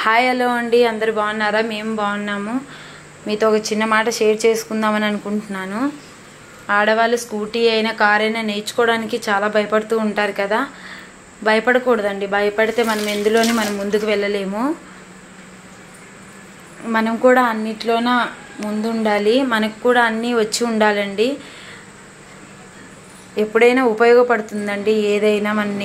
Hi hello అండి, అందరు బాగున్నారా? మేము బాగున్నాము. మీతో ఒక చిన్న మాట షేర్ చేసుకుందామని అనుకుంటున్నాను. ఆడవాళ్ళు స్కూటీ అయినా కార్ అయినా నేర్చుకోవడానికి చాలా భయపడుతూ ఉంటారు కదా. భయపడకూడదండి. భయపడితే మనం ఎందులోని మనం ముందుకు వెళ్ళలేము. మనం కూడా అన్నిట్లోన ముందు ఉండాలి. మనకు కూడా అన్నీ వచ్చి ఉండాలండి. ఎప్పుడైనా ఉపయోగపడుతుందండి ఏదైనా మనం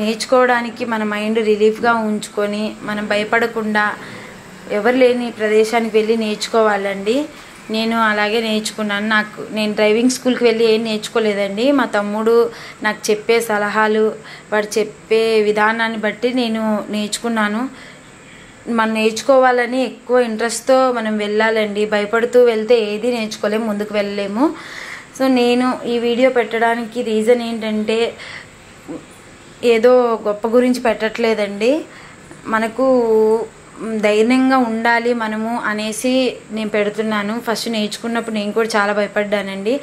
నేర్చుకోవడానికి మన మైండ్ రిలీఫ్గా ఉంచుకొని మనం భయపడకుండా ఎవరు లేని ప్రదేశానికి వెళ్ళి నేర్చుకోవాలండి. నేను అలాగే నేర్చుకున్నాను. నేను డ్రైవింగ్ స్కూల్కి వెళ్ళి ఏం నేర్చుకోలేదండి. మా తమ్ముడు నాకు చెప్పే సలహాలు, వాడు చెప్పే విధానాన్ని బట్టి నేను నేర్చుకున్నాను. మనం నేర్చుకోవాలని ఎక్కువ ఇంట్రెస్ట్తో మనం వెళ్ళాలండి. భయపడుతూ వెళ్తే ఏది నేర్చుకోలేము, ముందుకు వెళ్ళలేము. సో నేను ఈ వీడియో పెట్టడానికి రీజన్ ఏంటంటే, ఏదో గొప్ప గురించి పెట్టట్లేదండి. మనకు ధైర్యంగా ఉండాలి మనము అనేసి నేను పెడుతున్నాను. ఫస్ట్ నేర్చుకున్నప్పుడు నేను కూడా చాలా భయపడ్డానండి.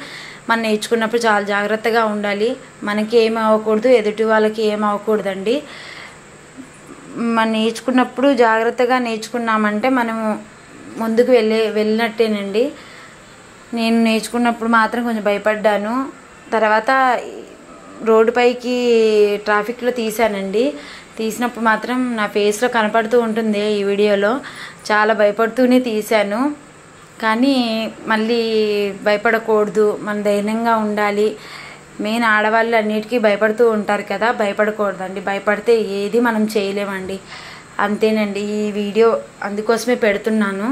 మనం నేర్చుకున్నప్పుడు చాలా జాగ్రత్తగా ఉండాలి. మనకి ఏం అవ్వకూడదు, ఎదుటి వాళ్ళకి ఏం అవ్వకూడదండి. మనం నేర్చుకున్నప్పుడు జాగ్రత్తగా నేర్చుకున్నామంటే మనము ముందుకు వెళ్ళినట్టేనండి. నేను నేర్చుకున్నప్పుడు మాత్రం కొంచెం భయపడ్డాను. తర్వాత రోడ్డుపైకి ట్రాఫిక్లో తీసానండి. తీసినప్పుడు మాత్రం నా ఫేస్లో కనపడుతూ ఉంటుంది ఈ వీడియోలో. చాలా భయపడుతూనే తీశాను. కానీ మళ్ళీ భయపడకూడదు, మనం ధైర్యంగా ఉండాలి. మెయిన్ ఆడవాళ్ళు అన్నిటికీ భయపడుతూ ఉంటారు కదా, భయపడకూడదండి. భయపడితే ఏది మనం చేయలేమండి. అంతేనండి. ఈ వీడియో అందుకోసమే పెడుతున్నాను.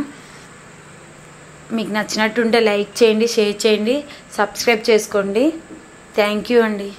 మీకు నచ్చినట్టుంటే లైక్ చేయండి, షేర్ చేయండి, సబ్స్క్రైబ్ చేసుకోండి. థ్యాంక్ యూ అండి.